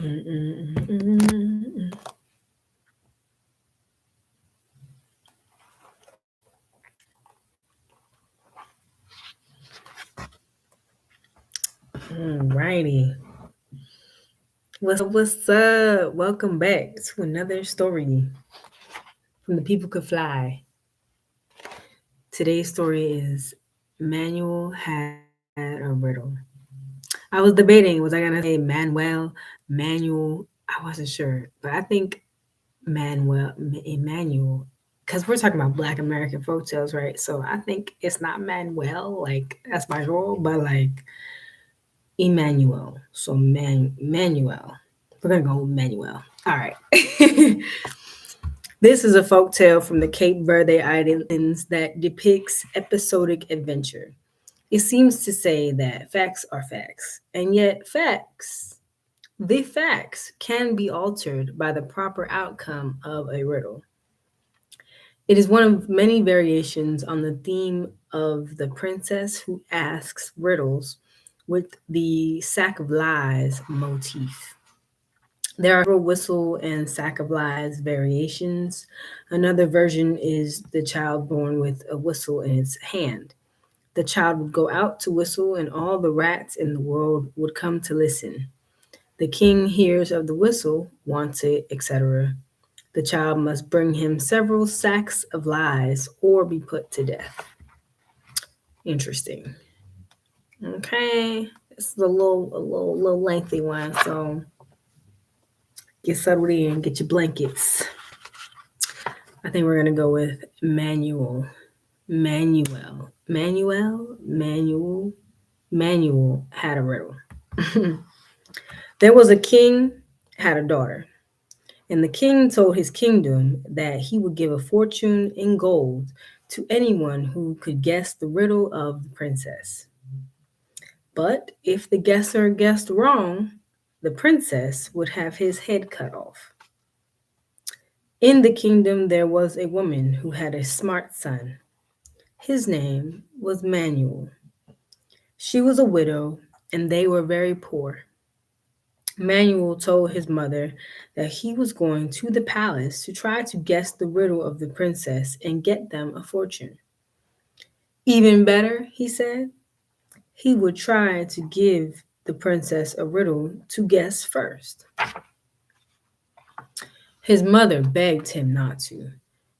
Alrighty. What's up? Welcome back to another story from The People Could Fly. Today's story is Manuel Had a Riddle. I was debating, was I going to say Manuel? I wasn't sure, but I think Emmanuel, because we're talking about Black American folk tales, right? So I think it's not Manuel, like that's my role, but like Emmanuel. So Manuel. We're gonna go with Manuel. All right. This is a folk tale from the Cape Verde Islands that depicts episodic adventure. It seems to say that facts are facts, and yet the facts, can be altered by the proper outcome of a riddle. It is one of many variations on the theme of the princess who asks riddles with the sack of lies motif. There are several whistle and sack of lies variations. Another version is the child born with a whistle in its hand. The child would go out to whistle, and all the rats in the world would come to listen. The king hears of the whistle, wants it, etc. The child must bring him several sacks of lies or be put to death. Interesting. Okay, this is a little lengthy one, so get settled in, get your blankets. I think we're gonna go with Manuel. Manuel had a riddle. There was a king had a daughter, and the king told his kingdom that he would give a fortune in gold to anyone who could guess the riddle of the princess. But if the guesser guessed wrong, the princess would have his head cut off. In the kingdom, there was a woman who had a smart son. His name was Manuel. She was a widow, and they were very poor. Manuel told his mother that he was going to the palace to try to guess the riddle of the princess and get them a fortune. Even better, he said, he would try to give the princess a riddle to guess first. His mother begged him not to.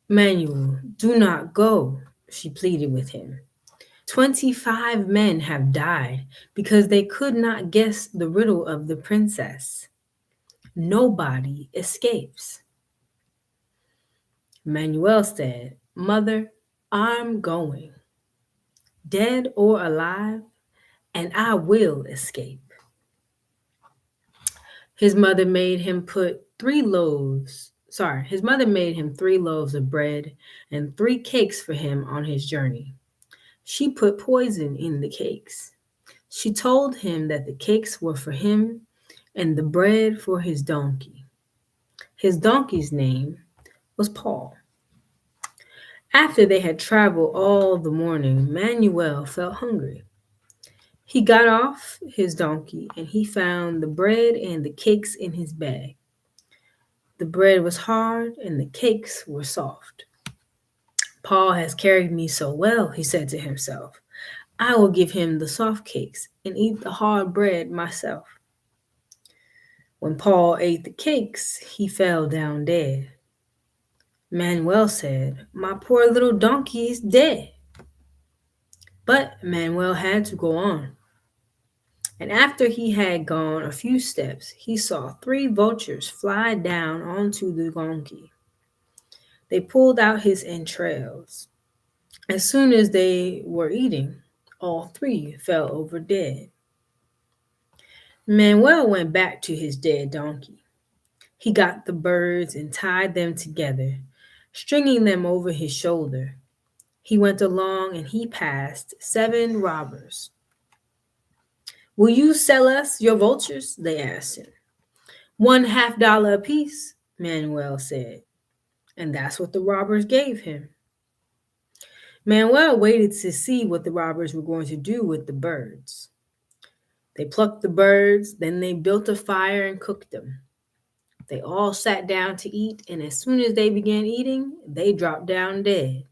Manuel, do not go, she pleaded with him. 25 men have died because they could not guess the riddle of the princess. Nobody escapes. Manuel said, Mother, I'm going, dead or alive, and I will escape. His mother made him made him 3 loaves of bread and 3 cakes for him on his journey. She put poison in the cakes. She told him that the cakes were for him and the bread for his donkey. His donkey's name was Paul. After they had traveled all the morning, Manuel felt hungry. He got off his donkey and he found the bread and the cakes in his bag. The bread was hard and the cakes were soft. Paul has carried me so well, he said to himself. I will give him the soft cakes and eat the hard bread myself. When Paul ate the cakes, he fell down dead. Manuel said, My poor little donkey is dead. But Manuel had to go on. And after he had gone a few steps, he saw 3 vultures fly down onto the donkey. They pulled out his entrails. As soon as they were eating, all 3 fell over dead. Manuel went back to his dead donkey. He got the birds and tied them together, stringing them over his shoulder. He went along and he passed 7 robbers. Will you sell us your vultures? They asked him. $1/2 apiece, Manuel said. And that's what the robbers gave him. Manuel waited to see what the robbers were going to do with the birds. They plucked the birds, then they built a fire and cooked them. They all sat down to eat, and as soon as they began eating, they dropped down dead.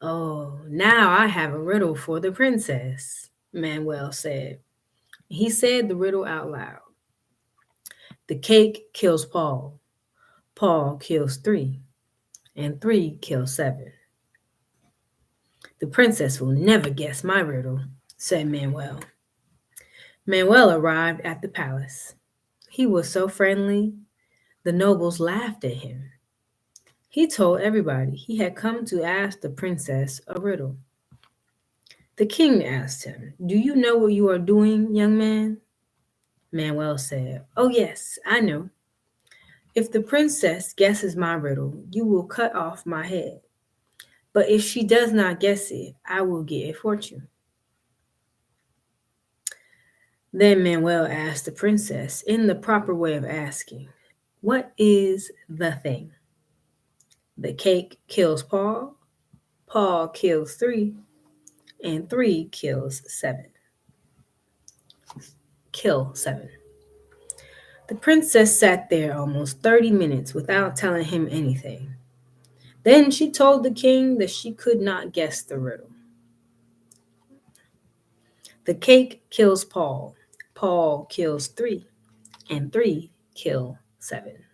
Oh, now I have a riddle for the princess, Manuel said. He said the riddle out loud. The cake kills Paul. Paul kills three, and three kills seven. The princess will never guess my riddle, said Manuel. Manuel arrived at the palace. He was so friendly, the nobles laughed at him. He told everybody he had come to ask the princess a riddle. The king asked him, "Do you know what you are doing, young man?" Manuel said, "Oh, yes, I know. If the princess guesses my riddle, you will cut off my head. But if she does not guess it, I will get a fortune." Then Manuel asked the princess in the proper way of asking, "What is the thing?" The cake kills Paul, Paul kills three, and three kills seven. Kill seven. The princess sat there almost 30 minutes without telling him anything. Then she told the king that she could not guess the riddle. The cake kills Paul, Paul kills three, and three kill seven.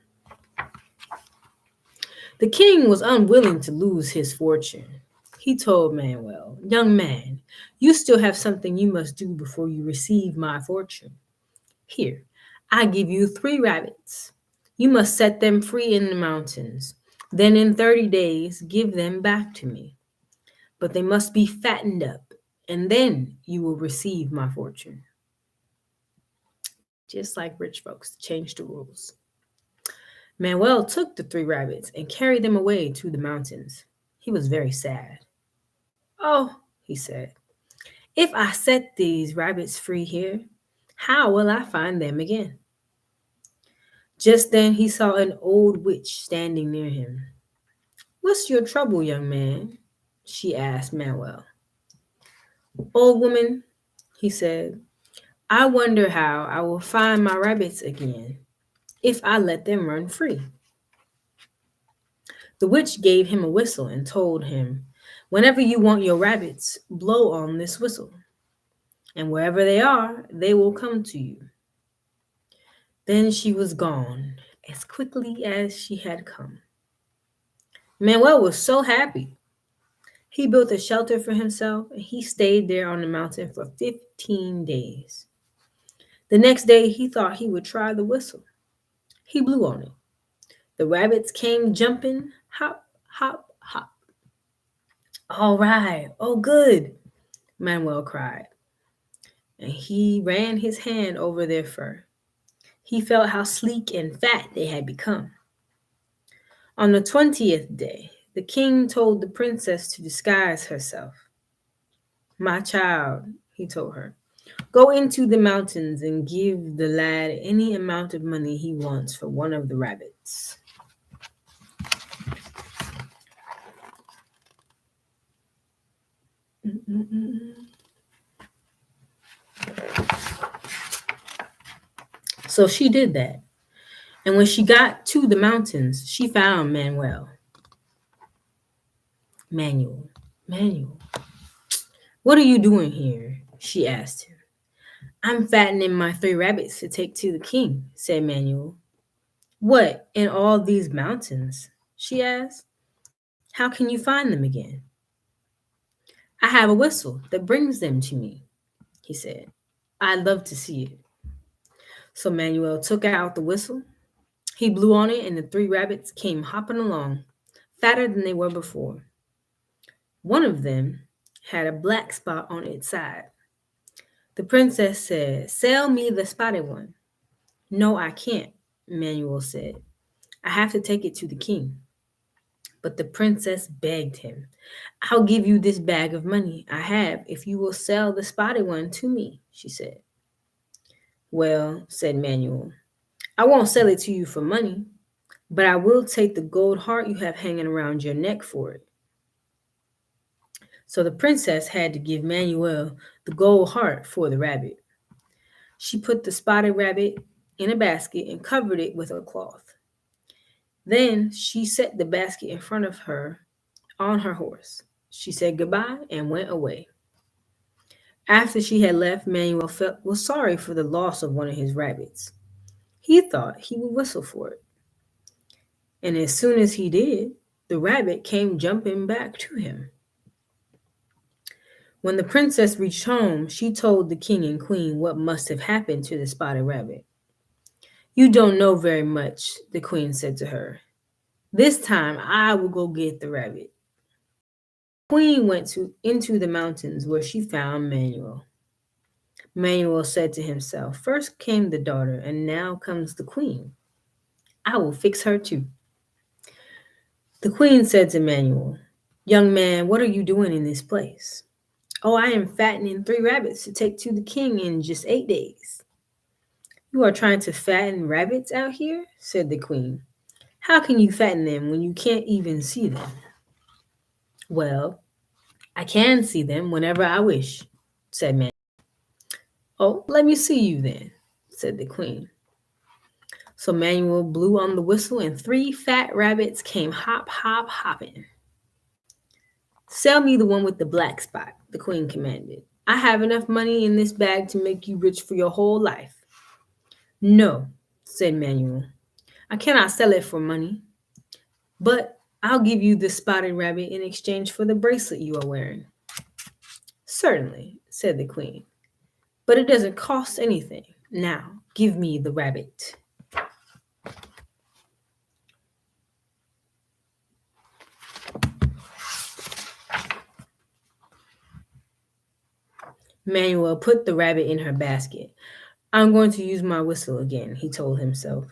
The king was unwilling to lose his fortune. He told Manuel, "Young man, you still have something you must do before you receive my fortune. Here, I give you three rabbits. You must set them free in the mountains. Then in 30 days, give them back to me. But they must be fattened up, and then you will receive my fortune." Just like rich folks, change the rules. Manuel took the three rabbits and carried them away to the mountains. He was very sad. "Oh," he said, "if I set these rabbits free here, how will I find them again?" Just then he saw an old witch standing near him. "What's your trouble, young man?" she asked Manuel. "Old woman," he said, "I wonder how I will find my rabbits again if I let them run free." The witch gave him a whistle and told him, "Whenever you want your rabbits, blow on this whistle, and wherever they are, they will come to you." Then she was gone as quickly as she had come. Manuel was so happy. He built a shelter for himself and he stayed there on the mountain for 15 days. The next day, he thought he would try the whistle. He blew on it. The rabbits came jumping, hop, hop, hop. "All right, oh, good," Manuel cried. And he ran his hand over their fur. He felt how sleek and fat they had become. On the 20th day, the king told the princess to disguise herself. "My child," he told her, "go into the mountains and give the lad any amount of money he wants for one of the rabbits." So she did that. And when she got to the mountains, she found Manuel. Manuel, what are you doing here?" she asked him. "I'm fattening my three rabbits to take to the king," said Manuel. "What, in all these mountains?" she asked. "How can you find them again?" "I have a whistle that brings them to me," he said. "I'd love to see it." So Manuel took out the whistle. He blew on it, and the three rabbits came hopping along, fatter than they were before. One of them had a black spot on its side. The princess said, "Sell me the spotted one." "No, I can't," Manuel said. "I have to take it to the king." But the princess begged him. "I'll give you this bag of money I have if you will sell the spotted one to me," she said. "Well," said Manuel, "I won't sell it to you for money, but I will take the gold heart you have hanging around your neck for it." So the princess had to give Manuel the gold heart for the rabbit. She put the spotted rabbit in a basket and covered it with a cloth. Then she set the basket in front of her on her horse. She said goodbye and went away. After she had left, Manuel was sorry for the loss of one of his rabbits. He thought he would whistle for it, and as soon as he did, the rabbit came jumping back to him. When the princess reached home, she told the king and queen what must have happened to the spotted rabbit. You don't know very much, the queen said to her. This time I will go get the rabbit. The queen went into the mountains where she found Manuel. Manuel said to himself, first came the daughter, and now comes the queen. I will fix her too. The queen said to Manuel, young man, what are you doing in this place? Oh, I am fattening 3 rabbits to take to the king in just 8 days. You are trying to fatten rabbits out here? Said the queen. How can you fatten them when you can't even see them? Well, I can see them whenever I wish, said Manuel. Oh, let me see you then, said the queen. So Manuel blew on the whistle and 3 fat rabbits came hop, hop, hopping. Sell me the one with the black spot, the queen commanded. I have enough money in this bag to make you rich for your whole life. No, said Manuel. I cannot sell it for money, but I'll give you the spotted rabbit in exchange for the bracelet you are wearing. Certainly, said the queen, but it doesn't cost anything. Now, give me the rabbit. Manuel put the rabbit in her basket. I'm going to use my whistle again, he told himself.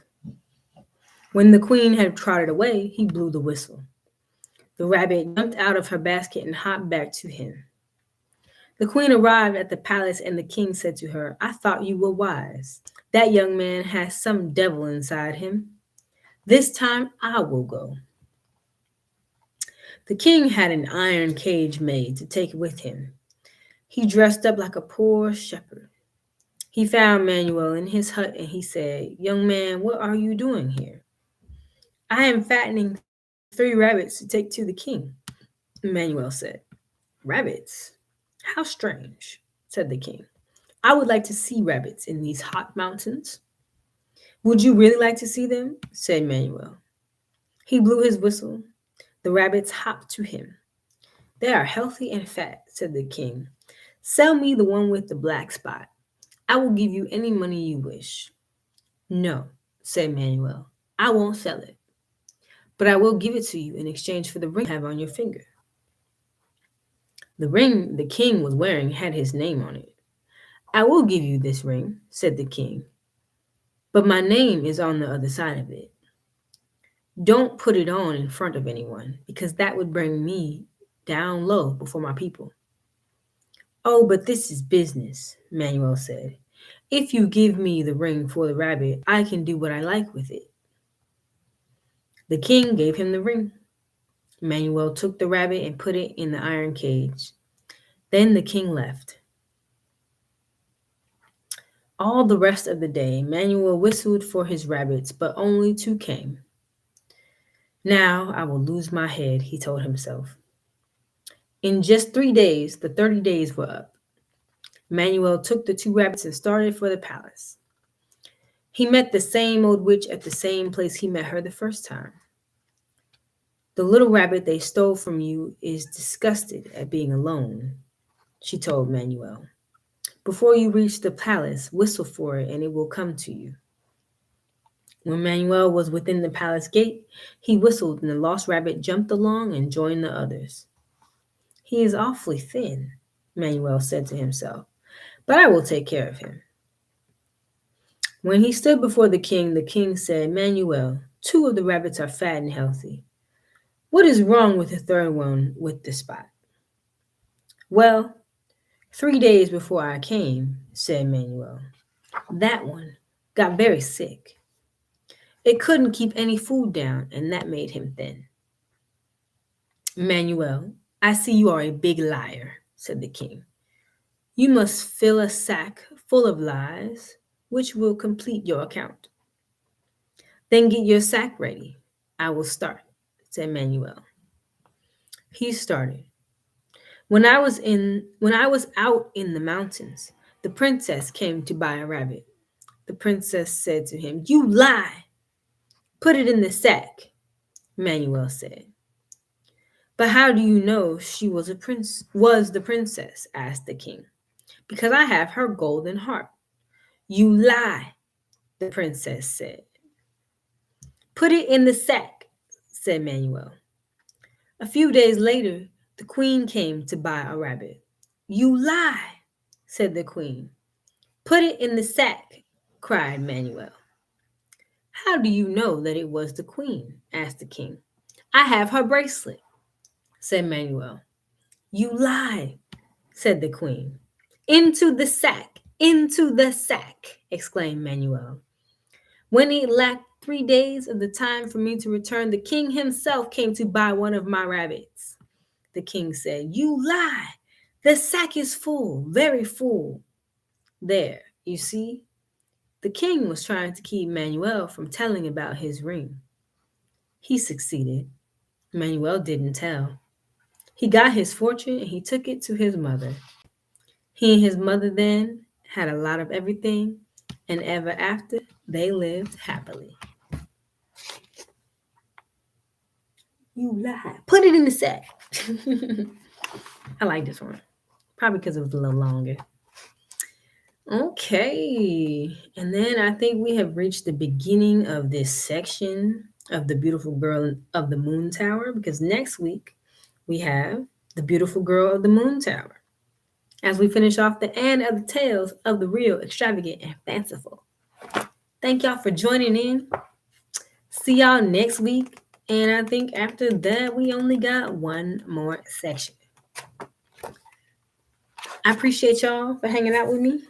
When the queen had trotted away, he blew the whistle. The rabbit jumped out of her basket and hopped back to him. The queen arrived at the palace, and the king said to her, I thought you were wise. That young man has some devil inside him. This time I will go. The king had an iron cage made to take with him. He dressed up like a poor shepherd. He found Manuel in his hut and he said, young man, what are you doing here? I am fattening 3 rabbits to take to the king, Manuel said. Rabbits? How strange, said the king. I would like to see rabbits in these hot mountains. Would you really like to see them? Said Manuel. He blew his whistle. The rabbits hopped to him. They are healthy and fat, said the king. Sell me the one with the black spot. I will give you any money you wish. No, said Manuel. I won't sell it, but I will give it to you in exchange for the ring you have on your finger. The ring the king was wearing had his name on it. I will give you this ring, said the king, but my name is on the other side of it. Don't put it on in front of anyone, because that would bring me down low before my people. Oh, but this is business, Manuel said. If you give me the ring for the rabbit, I can do what I like with it. The king gave him the ring. Manuel took the rabbit and put it in the iron cage. Then the king left. All the rest of the day, Manuel whistled for his rabbits, but only 2 came. Now I will lose my head, he told himself. In just 3 days, the 30 days were up. Manuel took the 2 rabbits and started for the palace. He met the same old witch at the same place he met her the first time. The little rabbit they stole from you is disgusted at being alone, she told Manuel. Before you reach the palace, whistle for it and it will come to you. When Manuel was within the palace gate, he whistled and the lost rabbit jumped along and joined the others. He is awfully thin, Manuel said to himself, but I will take care of him. When he stood before the king said, Manuel, 2 of the rabbits are fat and healthy. What is wrong with the third one with the spot? Well, 3 days before I came, said Manuel, that one got very sick. It couldn't keep any food down, and that made him thin. Manuel, I see you are a big liar, said the king. You must fill a sack full of lies, which will complete your account. Then get your sack ready. I will start, said Manuel. He started. When I was out in the mountains, the princess came to buy a rabbit. The princess said to him, "You lie! Put it in the sack," Manuel said. "But how do you know she was the princess?" asked the king. "Because I have her golden heart." "You lie," the princess said. "Put it in the sack," said Manuel. A few days later, the queen came to buy a rabbit. "You lie," said the queen. "Put it in the sack," cried Manuel. "How do you know that it was the queen?" asked the king. "I have her bracelet," said Manuel. "You lie," said the queen. "Into the sack, into the sack," exclaimed Manuel. When it lacked 3 days of the time for me to return, the king himself came to buy one of my rabbits. The king said, "You lie. The sack is full, very full." There, you see, the king was trying to keep Manuel from telling about his ring. He succeeded. Manuel didn't tell. He got his fortune and he took it to his mother. He and his mother then had a lot of everything, and ever after they lived happily. You lie. Put it in the sack. I like this one. Probably because it was a little longer. Okay. And then I think we have reached the beginning of this section of the beautiful girl of the moon tower, because next week we have the beautiful girl of the moon tower, as we finish off the end of the tales of the real, extravagant, and fanciful. Thank y'all for joining in. See y'all next week. And I think after that, we only got one more section. I appreciate y'all for hanging out with me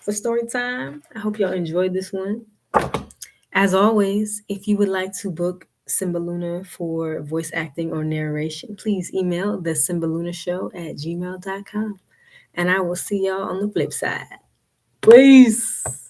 for story time. I hope y'all enjoyed this one. As always, if you would like to book Symba Luna for voice acting or narration, please email the SymbaLunaShow@gmail.com. And I will see y'all on the flip side. Peace.